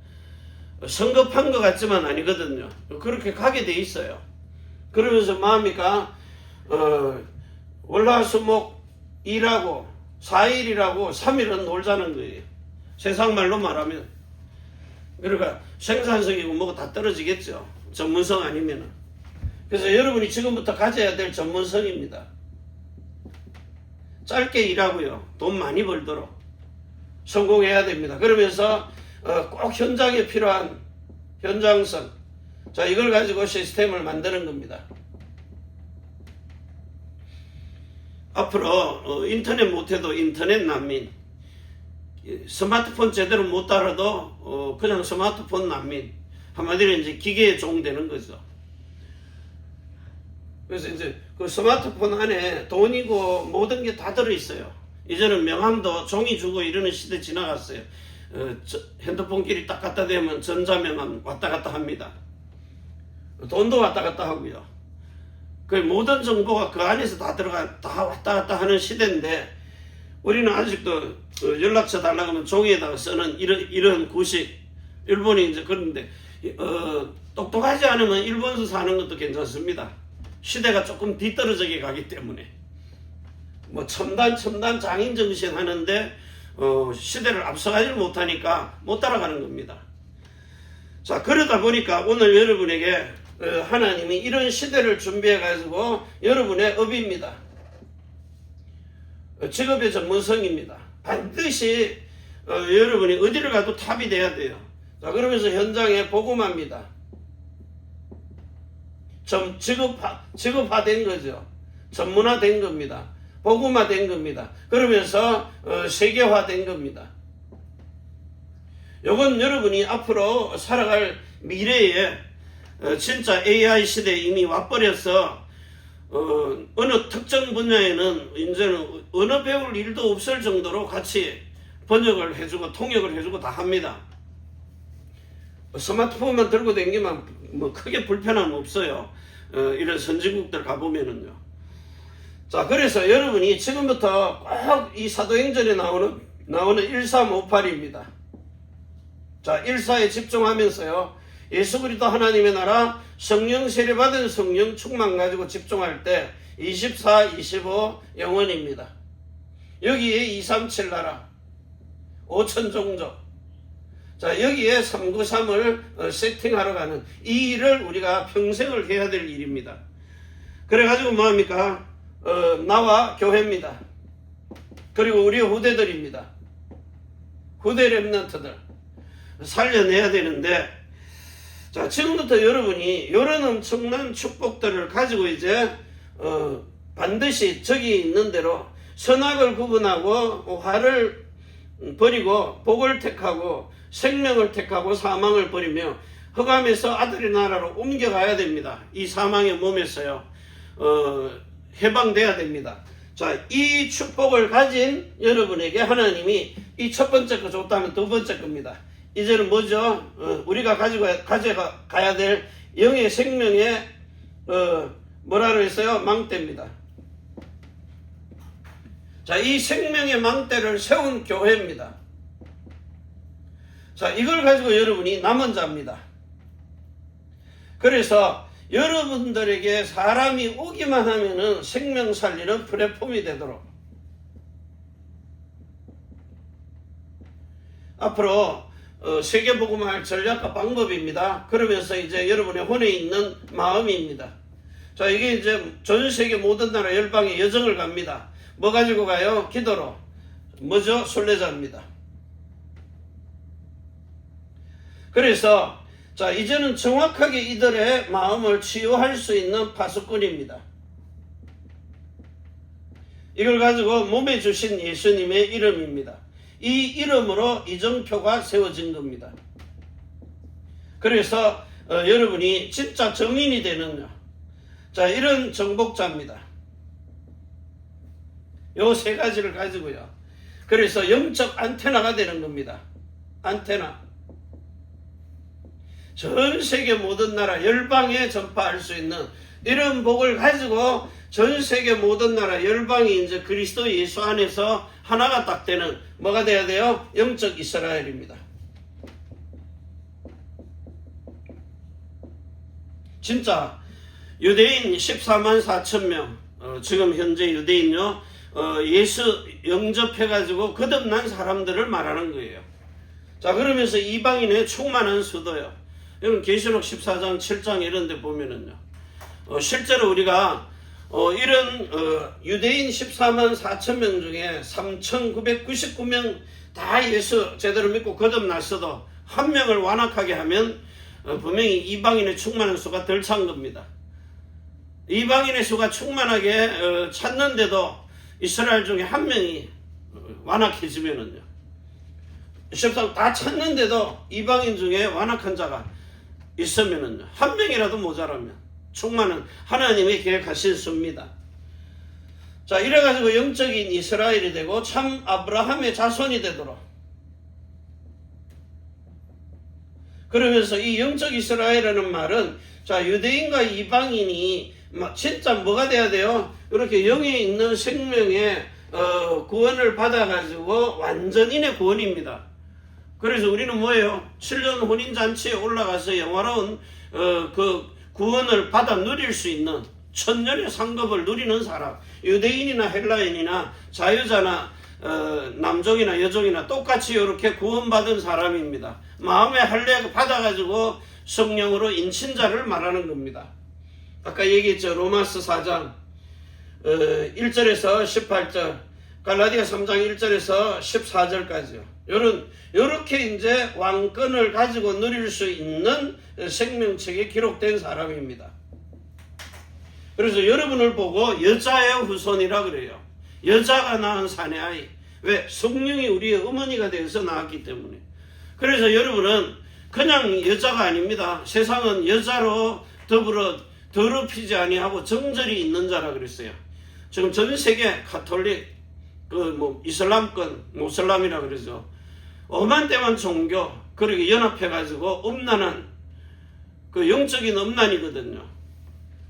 성급한 것 같지만 아니거든요. 그렇게 가게 돼 있어요. 그러면서 뭡니까? 월화수목 일하고 4일이라고 3일은 놀자는 거예요. 세상 말로 말하면. 그러니까 생산성이고 뭐고 다 떨어지겠죠. 전문성 아니면은. 그래서 여러분이 지금부터 가져야 될 전문성입니다. 짧게 일하고요. 돈 많이 벌도록 성공해야 됩니다. 그러면서 꼭 현장에 필요한 현장성. 자, 이걸 가지고 시스템을 만드는 겁니다. 앞으로 인터넷 못해도 인터넷 난민, 스마트폰 제대로 못 따라도 그냥 스마트폰 난민, 한마디로 이제 기계의 종 되는 거죠. 그래서 이제 그 스마트폰 안에 돈이고 모든 게 다 들어있어요. 이제는 명함도 종이 주고 이러는 시대 지나갔어요. 핸드폰끼리 딱 갖다 대면 전자명함 왔다 갔다 합니다. 돈도 왔다 갔다 하고요. 그 모든 정보가 그 안에서 다 왔다 갔다 하는 시대인데, 우리는 아직도 연락처 달라고 하면 종이에다가 쓰는 이런 구식. 일본이 이제 그런데, 똑똑하지 않으면 일본에서 사는 것도 괜찮습니다. 시대가 조금 뒤떨어지게 가기 때문에. 뭐 첨단 장인 정신 하는데, 시대를 앞서가지 못하니까 못 따라가는 겁니다. 자, 그러다 보니까 오늘 여러분에게 하나님이 이런 시대를 준비해 가지고 여러분의 업입니다. 직업의 전문성입니다. 반드시 여러분이 어디를 가도 탑이 돼야 돼요. 자, 그러면서 현장에 복음합니다. 직업화된 거죠. 전문화된 겁니다. 복음화된 겁니다. 그러면서 세계화된 겁니다. 요건 여러분이 앞으로 살아갈 미래에 진짜 AI 시대에 이미 와버려서 어느 특정 분야에는 이제는 언어 배울 일도 없을 정도로 같이 번역을 해주고 통역을 해주고 다 합니다. 스마트폰만 들고 다니기만 뭐 크게 불편함 없어요. 이런 선진국들 가보면은요. 자, 그래서 여러분이 지금부터 꼭 이 사도행전에 나오는 1358입니다. 자, 1사에 집중하면서요. 예수 그리스도 하나님의 나라, 성령 세례받은 성령 충만 가지고 집중할 때 24, 25 영원입니다. 여기에 237 나라, 5천 종족. 자, 여기에 393을 세팅하러 가는 이 일을 우리가 평생을 해야 될 일입니다. 그래가지고 뭐합니까? 나와 교회입니다. 그리고 우리 후대들입니다. 후대 렘넌트들 살려내야 되는데, 자, 지금부터 여러분이 이런 엄청난 축복들을 가지고 이제 반드시 저기 있는 대로 선악을 구분하고 화를 버리고 복을 택하고 생명을 택하고 사망을 버리며 흑암에서 아들의 나라로 옮겨가야 됩니다. 이 사망의 몸에서요 해방돼야 됩니다. 자, 이 축복을 가진 여러분에게 하나님이 이 첫 번째 거 줬다면 두 번째 겁니다. 이제는 뭐죠? 우리가 가져가야 될 영의 생명의 뭐라고 했어요? 망대입니다. 자, 이 생명의 망대를 세운 교회입니다. 자, 이걸 가지고 여러분이 남은 자입니다. 그래서 여러분들에게 사람이 오기만 하면은 생명 살리는 플랫폼이 되도록 앞으로 세계복음할 전략과 방법입니다. 그러면서 이제 여러분의 혼에 있는 마음입니다. 자, 이게 이제 전 세계 모든 나라 열방의 여정을 갑니다. 뭐 가지고 가요? 기도로. 뭐죠? 순례자입니다. 그래서 자, 이제는 정확하게 이들의 마음을 치유할 수 있는 파수꾼입니다. 이걸 가지고 몸에 주신 예수님의 이름입니다. 이 이름으로 이정표가 세워진 겁니다. 그래서 여러분이 진짜 정인이 되는 이런 정복자입니다. 요 세 가지를 가지고요. 그래서 영적 안테나가 되는 겁니다. 안테나. 전 세계 모든 나라 열방에 전파할 수 있는 이런 복을 가지고 전 세계 모든 나라 열방이 이제 그리스도 예수 안에서 하나가 딱 되는 뭐가 돼야 돼요? 영적 이스라엘입니다. 진짜 유대인 14만 4천 명 지금 현재 유대인요 예수 영접해가지고 거듭난 사람들을 말하는 거예요. 자, 그러면서 이방인의 충만한 수도요. 여러분 계시록 14장 7장 이런 데 보면은요 실제로 우리가 이런 유대인 14만 4천 명 중에 3,999명 다 예수 제대로 믿고 거듭났어도 한 명을 완악하게 하면 분명히 이방인의 충만한 수가 덜 찬 겁니다. 이방인의 수가 충만하게 찾는데도 이스라엘 중에 한 명이 완악해지면은요 14만 다 찾는데도 이방인 중에 완악한 자가 있으면은요 한 명이라도 모자라면 충만한 하나님의 계획하신 수입니다. 자, 이래가지고 영적인 이스라엘이 되고 참 아브라함의 자손이 되도록 그러면서 이 영적 이스라엘이라는 말은 자 유대인과 이방인이 진짜 뭐가 돼야 돼요? 이렇게 영에 있는 생명의 구원을 받아가지고 완전인의 구원입니다. 그래서 우리는 뭐예요? 7년 혼인잔치에 올라가서 영화로운 그 구원을 받아 누릴 수 있는 천년의 상급을 누리는 사람. 유대인이나 헬라인이나 자유자나 남종이나 여종이나 똑같이 이렇게 구원받은 사람입니다. 마음의 할례 받아가지고 성령으로 인친자를 말하는 겁니다. 아까 얘기했죠. 로마서 4장 1절에서 18절, 갈라디아 3장 1절에서 14절까지요. 요렇게 이제 왕권을 가지고 누릴 수 있는 생명책에 기록된 사람입니다. 그래서 여러분을 보고 여자의 후손이라 그래요. 여자가 낳은 사내아이. 왜? 성령이 우리의 어머니가 되어서 낳았기 때문에. 그래서 여러분은 그냥 여자가 아닙니다. 세상은 여자로 더불어 더럽히지 아니하고 정절이 있는 자라 그랬어요. 지금 전 세계 가톨릭, 이슬람권, 모슬람이라 그러죠. 오만대만 종교, 그렇게 연합해가지고 음란한, 영적인 음란이거든요.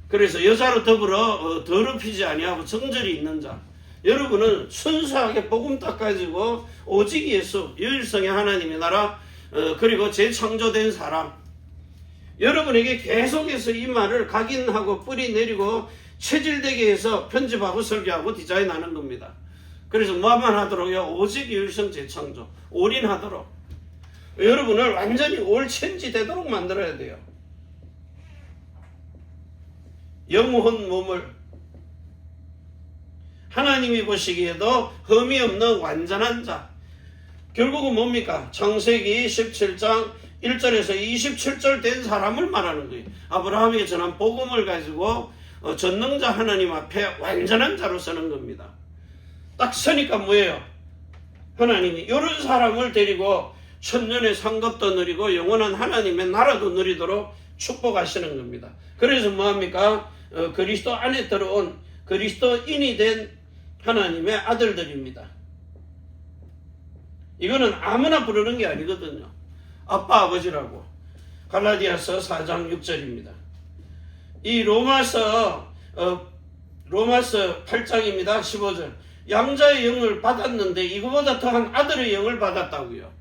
그래서 여자로 더불어 더럽히지 아니하고 정절이 있는 자. 여러분은 순수하게 복음 닦아지고 오직 예수, 유일성의 하나님의 나라, 그리고 재창조된 사람. 여러분에게 계속해서 이 말을 각인하고 뿌리 내리고 체질되게 해서 편집하고 설계하고 디자인하는 겁니다. 그래서 뭐만 하도록요? 오직 유일성 재창조, 올인하도록. 여러분을 완전히 올체인지 되도록 만들어야 돼요. 영혼 몸을 하나님이 보시기에도 흠이 없는 완전한 자. 결국은 뭡니까? 창세기 17장 1절에서 27절 된 사람을 말하는 거예요. 아브라함에게 전한 복음을 가지고 전능자 하나님 앞에 완전한 자로 서는 겁니다. 딱 서니까 뭐예요? 하나님이 이런 사람을 데리고 천년의 상급도 누리고 영원한 하나님의 나라도 누리도록 축복하시는 겁니다. 그래서 뭐합니까? 그리스도 안에 들어온 그리스도인이 된 하나님의 아들들입니다. 이거는 아무나 부르는 게 아니거든요. 아빠 아버지라고. 갈라디아서 4장 6절입니다. 이 로마서 8장입니다. 15절. 양자의 영을 받았는데 이거보다 더한 아들의 영을 받았다고요.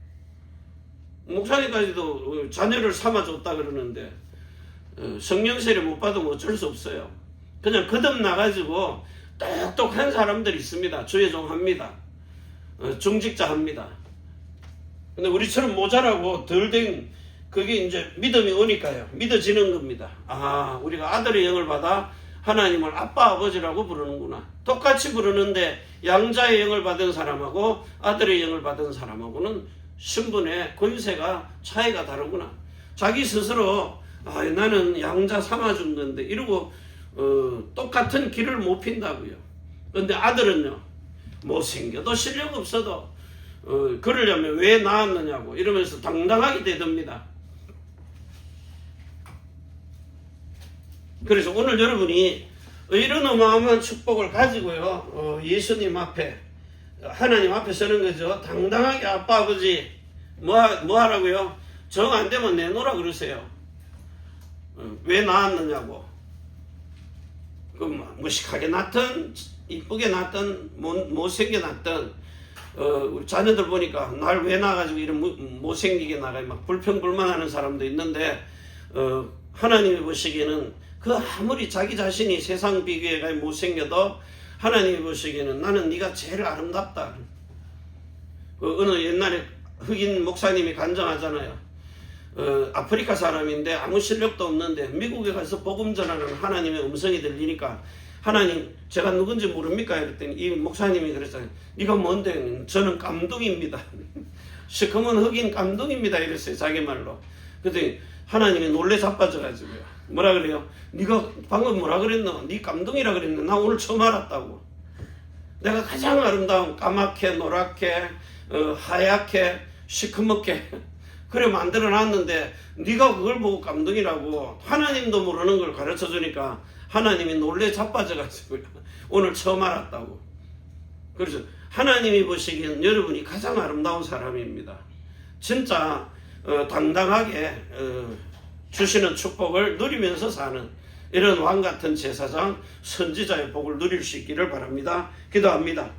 목사님까지도 자녀를 삼아줬다 그러는데 성령 세례 못 받으면 어쩔 수 없어요. 그냥 거듭나가지고 똑똑한 사람들이 있습니다. 주의종 합니다. 중직자 합니다. 근데 우리처럼 모자라고 덜 된 그게 이제 믿음이 오니까요. 믿어지는 겁니다. 아, 우리가 아들의 영을 받아 하나님을 아빠 아버지라고 부르는구나. 똑같이 부르는데 양자의 영을 받은 사람하고 아들의 영을 받은 사람하고는 신분의 권세가 차이가 다르구나. 자기 스스로 나는 양자 삼아준 건데 이러고 똑같은 길을 못 핀다고요. 근데 아들은요, 못생겨도 실력 없어도 그러려면 왜 낳았느냐고 이러면서 당당하게 대듭니다. 그래서 오늘 여러분이 이런 어마어마한 축복을 가지고요, 예수님 앞에, 하나님 앞에 서는 거죠. 당당하게 아빠 아버지 뭐 하라고요? 정 안 되면 내놓으라 그러세요. 왜 낳았느냐고. 무식하게 낳든 이쁘게 낳든 못생겨 낳든 우리 자녀들 보니까 날 왜 낳아가지고 이런 못생기게 나가 막 불평불만하는 사람도 있는데, 하나님이 보시기에는 그 아무리 자기 자신이 세상 비교에 못생겨도 하나님이 보시기에는 나는 네가 제일 아름답다. 어느 옛날에 흑인 목사님이 간증하잖아요. 아프리카 사람인데 아무 실력도 없는데 미국에 가서 복음 전하는 하나님의 음성이 들리니까, 하나님 제가 누군지 모릅니까? 이랬더니 이 목사님이 그랬어요. 네가 뭔데? 저는 깜둥입니다. 시커먼 흑인 깜둥입니다. 이랬어요, 자기 말로. 그랬더니 하나님이 놀래 자빠져가지고요, 뭐라 그래요? 네가 방금 뭐라 그랬노? 네 깜둥이라 그랬네. 나 오늘 처음 알았다고. 내가 가장 아름다운 까맣게 노랗게 하얗게 시커멓게 그래 만들어놨는데 네가 그걸 보고 깜둥이라고. 하나님도 모르는 걸 가르쳐주니까 하나님이 놀래 자빠져가지고요, 오늘 처음 알았다고. 그래서 하나님이 보시기엔 여러분이 가장 아름다운 사람입니다. 진짜 당당하게 주시는 축복을 누리면서 사는 이런 왕같은 제사장 선지자의 복을 누릴 수 있기를 바랍니다. 기도합니다.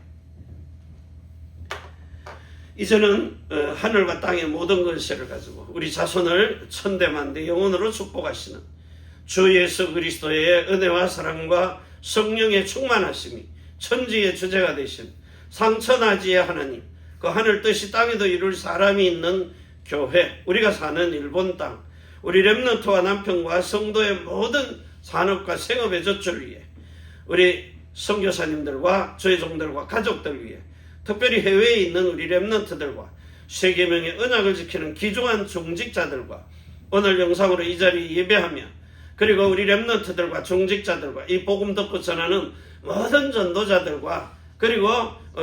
이제는 하늘과 땅의 모든 권세를 가지고 우리 자손을 천대만대 영원으로 축복하시는 주 예수 그리스도의 은혜와 사랑과 성령의 충만하심이 천지의 주제가 되신 상천하지의 하나님, 그 하늘 뜻이 땅에도 이룰 사람이 있는 교회, 우리가 사는 일본 땅, 우리 렘넌트와 남편과 성도의 모든 산업과 생업의 젖줄 위에, 우리 선교사님들과 저희 종들과 가족들 위에, 특별히 해외에 있는 우리 렘넌트들과 세계명의 언약을 지키는 귀중한 종직자들과 오늘 영상으로 이 자리에 예배하며, 그리고 우리 렘넌트들과 종직자들과 이 복음 듣고 전하는 모든 전도자들과 그리고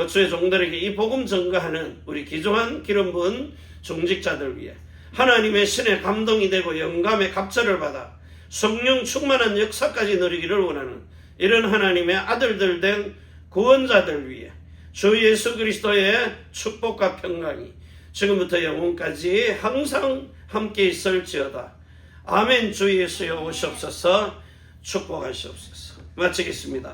주의 종들에게 이 복음 전가하는 우리 귀중한 기름 부은 종직자들 위해 하나님의 신의 감동이 되고 영감의 갑절을 받아 성령 충만한 역사까지 누리기를 원하는 이런 하나님의 아들들 된 구원자들 위해 주 예수 그리스도의 축복과 평강이 지금부터 영원까지 항상 함께 있을지어다. 아멘. 주 예수여 오시옵소서. 축복하시옵소서. 마치겠습니다.